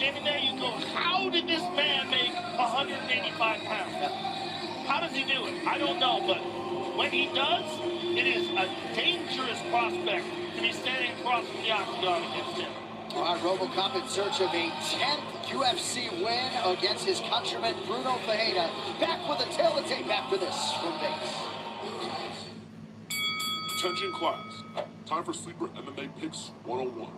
standing there, you go, how did this man make 185 pounds? How does he do it? I don't know, but when he does, it is a dangerous prospect to be standing across from the octagon against him. All right, RoboCop in search of a 10th UFC win against his countryman Bruno Ferreira. Back with a tail to tape after this from Vegas. Attention class, time for Sleeper MMA Picks 101.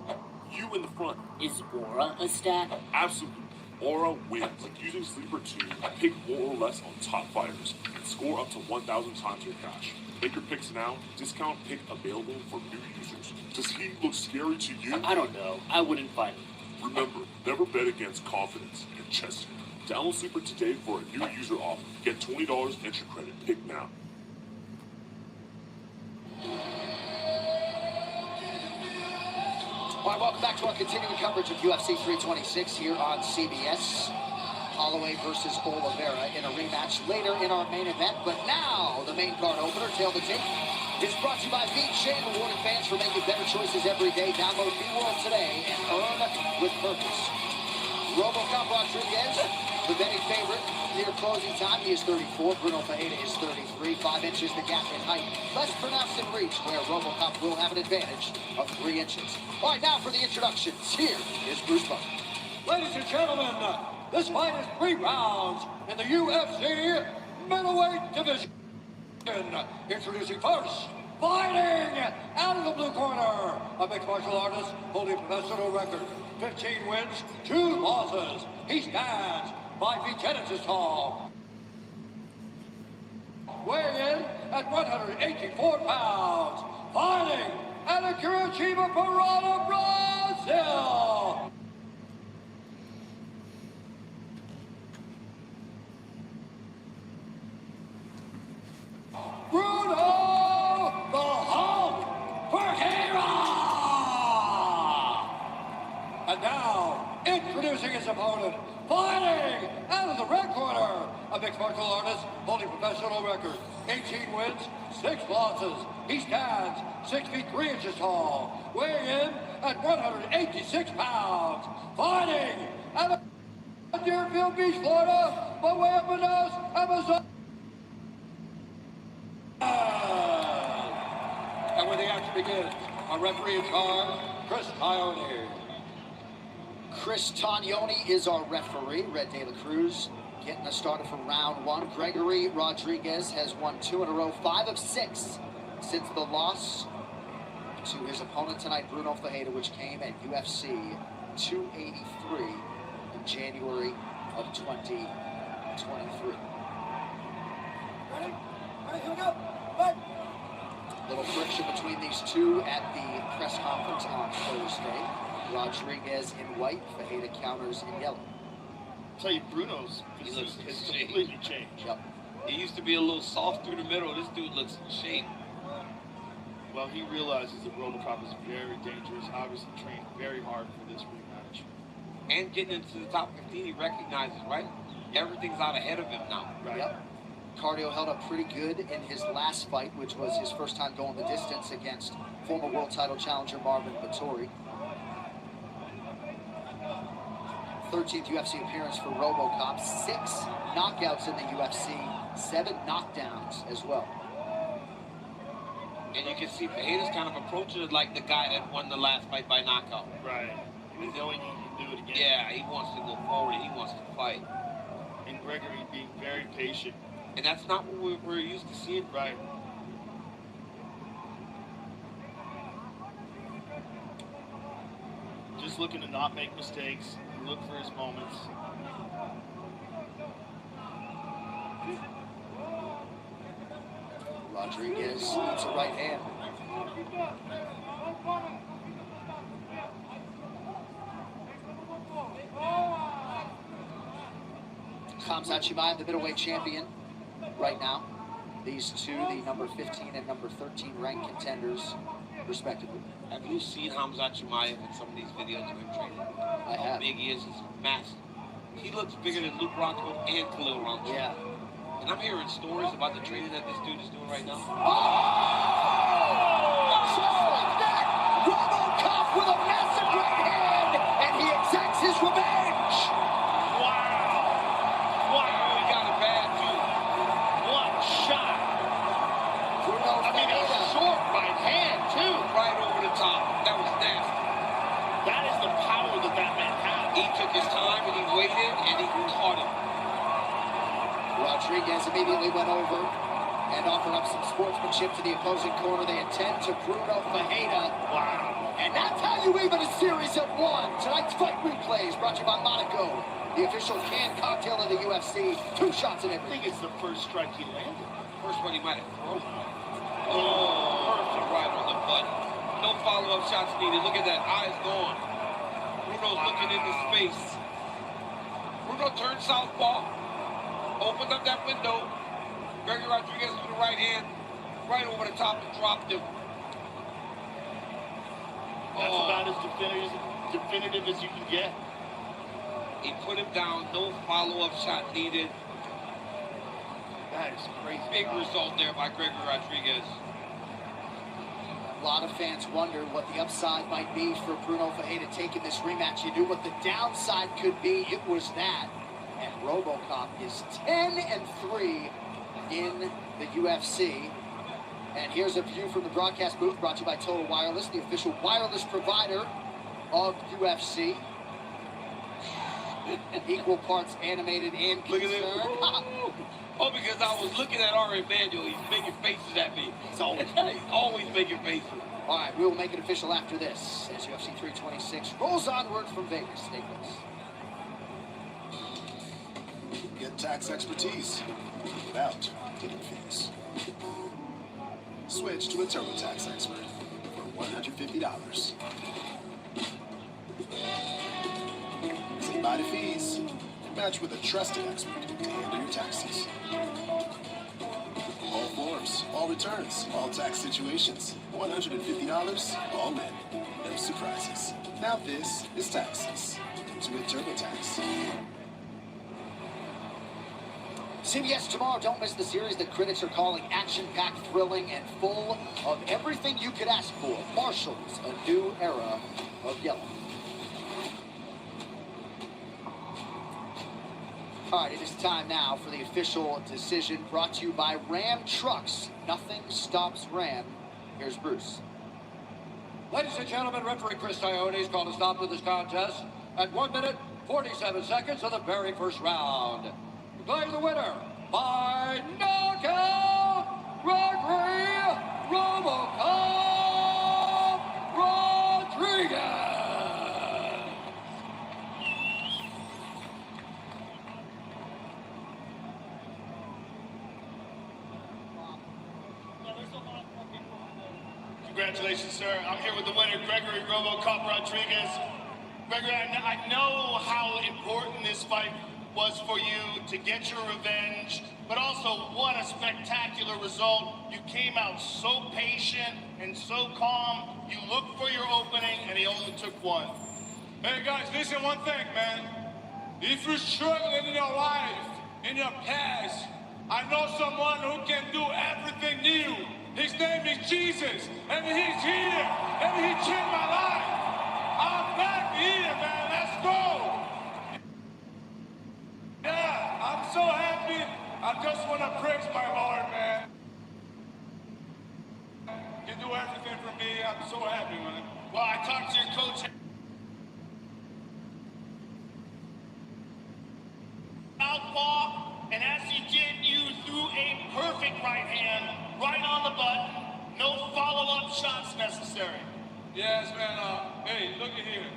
You in the front. Is Aura a stat? Absolutely. Aura wins, like using Sleeper to pick more or less on top fighters and score up to 1,000 times your cash. Make your picks now. Discount pick available for new users. Does he look scary to you? I don't know. I wouldn't fight him. Remember, never bet against confidence and chess. Download Sleeper today for a new user offer. Get $20 entry credit. Pick now. All right, welcome back to our continuing coverage of UFC 326 here on CBS. Holloway versus Oliveira in a rematch later in our main event. But now, the main card opener, tail to tape, is brought to you by VeChain, rewarding fans for making better choices every day. Download V-World today and earn with purpose. RoboCop Rodriguez, the betting favorite, near closing time. He is 34. Bruno Ferreira is 33. 5 inches the gap in height. Less pronounced in reach, where RoboCop will have an advantage of 3 inches. All right, now for the introductions. Here is Bruce Buffer. Ladies and gentlemen, this fight is 3 rounds in the UFC middleweight division. Introducing first, fighting out of the blue corner, a mixed martial artist holding a professional record, 15 wins, 2 losses. He stands 5 feet 10 inches tall. Weighing in at 184 pounds, fighting out of Curitiba, Parada, Brazil. Bruno the Hulk Ferreira! And now, introducing his opponent, fighting out of the red corner, a mixed martial artist holding professional record, 18 wins, 6 losses. He stands 6 feet 3 inches tall, weighing in at 186 pounds, fighting out of Deerfield Beach, Florida, by way of Manaus, Amazon. And when the action begins, our referee in charge, Chris Ione. Chris Tognoni is our referee. Red De La Cruz getting us started for round 1. Gregory Rodriguez has won 2 in a row, 5 of 6 since the loss to his opponent tonight, Bruno Ferreira, which came at UFC 283 in January of 2023. Ready, here we go. Fight. Little friction between these two at the press conference on Thursday. Rodriguez in white, Ferreira counters in yellow. I'll tell you, Bruno's physique has completely changed. Yep. He used to be a little soft through the middle. This dude looks in shape. Well, he realizes that RoboCop is very dangerous, obviously trained very hard for this rematch. And getting into the top 15, he recognizes, right? Everything's out ahead of him now. Right. Yep. Cardio held up pretty good in his last fight, which was his first time going the distance against former world title challenger Marvin Vettori. 13th UFC appearance for RoboCop, 6 knockouts in the UFC, 7 knockdowns as well. And you can see Ferreira's kind of approaching it like the guy that won the last fight by knockout. Right. Knowing he can do it again. Yeah, he wants to go forward. He wants to fight. And Gregory being very patient. And that's not what we're used to seeing. Right. Just looking to not make mistakes, look for his moments. Rodriguez needs a right hand. Khamzat Chimaev, the middleweight champion right now. These two, the number 15 and number 13 ranked contenders, respectively. Have you seen Khamzat Chimaev in some of these videos of him training? I How have. big he is massive. He looks bigger than Luke Rockhold and Khalil Rockhold. Yeah. And I'm hearing stories about the training that this dude is doing right now. Oh! Just like that, RoboCop with a massive right hand, and he exacts his revenge. He took his time and he waited and he caught him. Rodriguez immediately went over and offered up some sportsmanship to the opposing corner. They attend to Bruno Fajeda. Wow. And that's how you even a series of one. Tonight's fight replays brought to you by Monaco, the official canned cocktail of the UFC. 2 shots in I every. think it's the first strike he landed. First one he might have thrown. Perfect right on the button. No follow-up shots needed. Look at that. Eyes gone. Bruno's looking into space. Bruno turned southpaw. Opened up that window. Gregory Rodriguez with the right hand. Right over the top and dropped him. That's about as definitive as you can get. He put him down. No follow-up shot needed. That is crazy. Big result there by Gregory Rodriguez. A lot of fans wondered what the upside might be for Bruno Fajeda taking this rematch. You knew what the downside could be. It was that. And RoboCop is 10-3 in the UFC. And here's a view from the broadcast booth brought to you by Total Wireless, the official wireless provider of UFC. Equal parts animated and Look at concerned. it. Oh, because I was looking at R. Emanuel. He's making faces at me. He's always making faces. All right, we will make it official after this as UFC 326 rolls onward from Vegas. Stay close. Get tax expertise without getting fees. Switch to a TurboTax expert for $150. Say bye to fees. Match with a trusted expert to handle your taxes. All forms, all returns, all tax situations. $150 all in. No surprises. Now this is taxes. Intuit TurboTax. CBS tomorrow. Don't miss the series that critics are calling action-packed, thrilling, and full of everything you could ask for. Marshall's A New Era of Yellow. All right, it is time now for the official decision brought to you by Ram Trucks. Nothing stops Ram. Here's Bruce. Ladies and gentlemen, referee Chris Ione has called a stop to this contest at 1 minute, 47 seconds of the very first round. Declaring the winner by knockout, Gregory RoboCop Rodriguez. Congratulations, sir. I'm here with the winner, Gregory RoboCop Rodriguez. Gregory, I know how important this fight was for you to get your revenge, but also what a spectacular result. You came out so patient and so calm. You looked for your opening, and he only took one. Hey guys, listen one thing, man. If you're struggling in your life, in your past, I know someone who can do everything new. His name is Jesus, and he's here, and he changed my life. I'm back here, man. Let's go. Yeah, I'm so happy. I just want to praise my Lord, man. You do everything for me. I'm so happy, man. Well, I talked to your coach. Southpaw, and as he did, you threw a perfect right hand, right on the button. No follow-up shots necessary. Yes, man. Hey, look at here.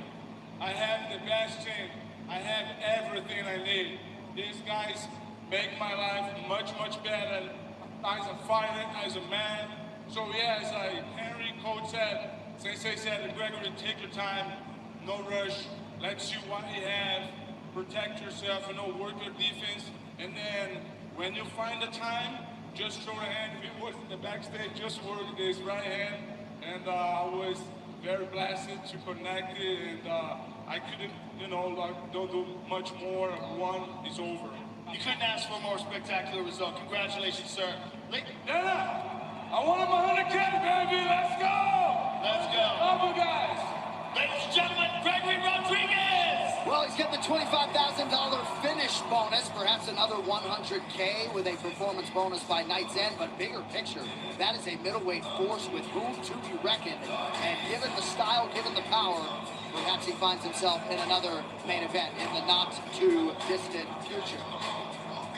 I have the best team. I have everything I need. These guys make my life much, much better as a fighter, as a man. So yeah, as Henry coach said, Sensei said, Gregory, take your time, no rush. Let's see what you have. Protect yourself, work your defense. And then when you find the time, just throw the hand. If it was in the backstage, just work this right hand. And I was very blessed to connect it. And I couldn't, don't do much more. One is over. You couldn't ask for a more spectacular result. Congratulations, sir. Yeah, I want him 100K, baby. Let's go. Let's go. Love you guys. Ladies and gentlemen, Gregory Rodriguez. Well, he's got the $25,000 finish bonus, perhaps another 100K with a performance bonus by night's end, but bigger picture, that is a middleweight force with whom to be reckoned. And given the style, given the power, Perhaps he finds himself in another main event in the not-too-distant future.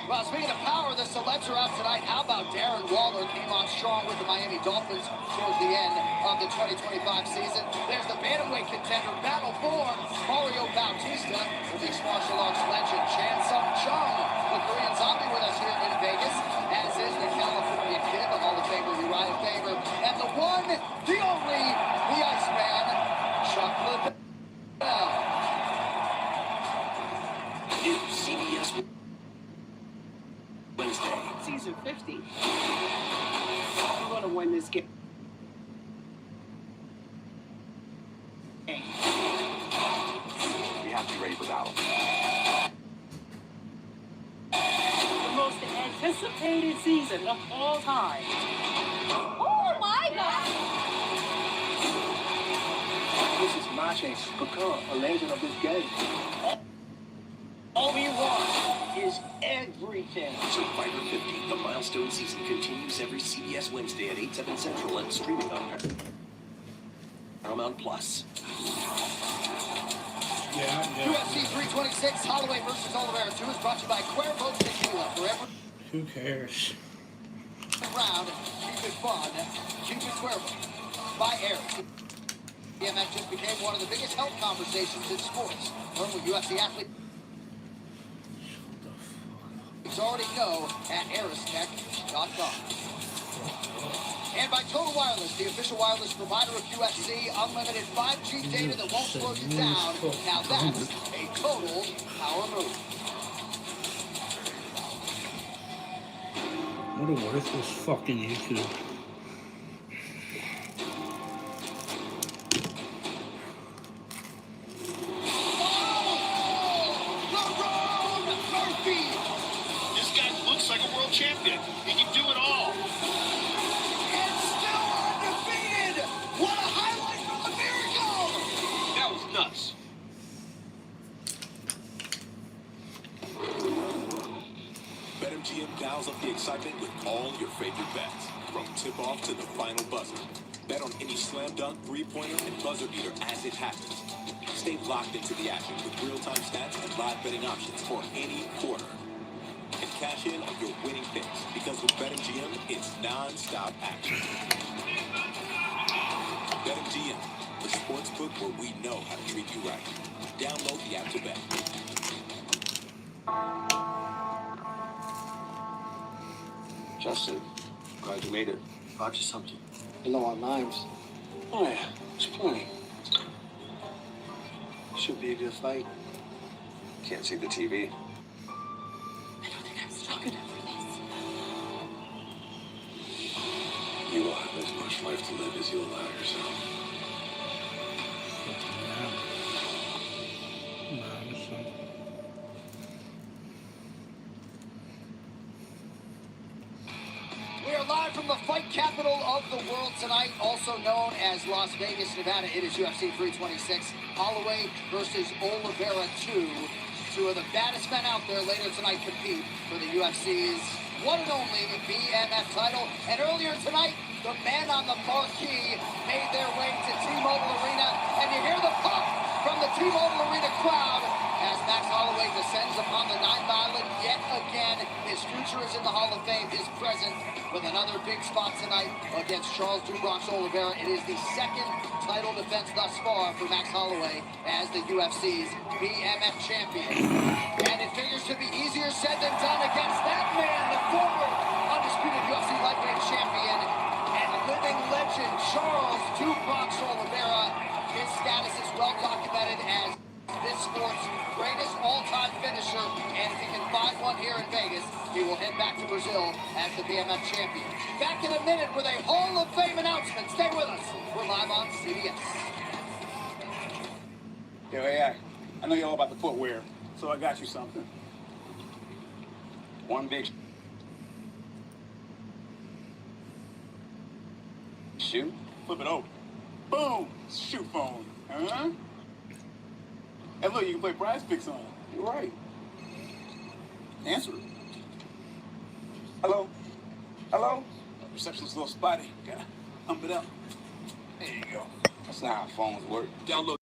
Well, speaking of power, the celebs are out tonight. How about Darren Waller came on strong with the Miami Dolphins towards the end of the 2025 season. There's the bantamweight contender battle for Mario Bautista with mixed martial arts legend Chan Sung Chung, the Korean zombie, with us here in Vegas, as is the California Kid, the Hall of Famer Uriah Faber, and the one, the only, the Iceman, Chuck Liddell. New CBS Wednesday. Season 50. I'm going to win this game. We have to be ready for battle. The most anticipated season of all time. Oh my God! This is my chance to become a legend of this game. All we want is everything. Survivor 50, the milestone season, continues every CBS Wednesday at 8, 7 Central and streaming on Paramount Plus. UFC 326, Holloway versus Oliveira 2 is brought to you by Cuervo Tequila. Forever. Who cares? Round, keep it fun, keep it Cuervo. By Eric. BMX just became one of the biggest health conversations in sports. Learn what UFC athletes already know at aristech.com. And by Total Wireless, the official wireless provider of UFC, unlimited 5G data that won't slow you down. Now that's a total power move. What a worthless fucking YouTube. Like a world champion. He can do it all. And still undefeated. What a highlight from the miracle. That was nuts. BetMGM dials up the excitement with all your favorite bets, from tip-off to the final buzzer. Bet on any slam dunk, three-pointer, and buzzer beater as it happens. Stay locked into the action with real-time stats and live betting options for any quarter. And cash in on your winning picks, because with BetMGM, it's non-stop action. BetMGM, the sports book where we know how to treat you right. Download the app to bet. Justin, glad you made it. Brought you something. You know our names. Oh yeah, there's plenty. Should be a good fight. Can't see the TV. You will have as much life to live as you allow yourself. We are live from the fight capital of the world tonight, also known as Las Vegas, Nevada. It is UFC 326, Holloway versus Oliveira 2. Two of the baddest men out there later tonight compete for the UFC's one and only BMF title. And earlier tonight, the men on the marquee made their way to T-Mobile Arena. And you hear the pop from the T-Mobile Arena crowd as Max Holloway descends upon the Ninth Island yet again. His future is in the Hall of Fame, his present with another big spot tonight against Charles Dubrox Oliveira. It is the second title defense thus far for Max Holloway as the UFC's BMF champion. And it figures to be easier said than done against that man, the former undisputed UFC lightweight champion and living legend Charles Dubrox Oliveira. His status is well documented as this sport's greatest all-time finisher, and if he can find one here in Vegas, he will head back to Brazil as the BMF champion. Back in a minute with a Hall of Fame announcement. Stay with us. We're live on CBS. Yo, AI, I know you're all about the footwear, so I got you something. One big shoe, flip it over. Boom! Shoe phone. Huh? Hey, look, you can play prize picks on it. You're right. Answer it. Hello? Hello? Reception's a little spotty. Gotta hump it up. There you go. That's not how phones work. Download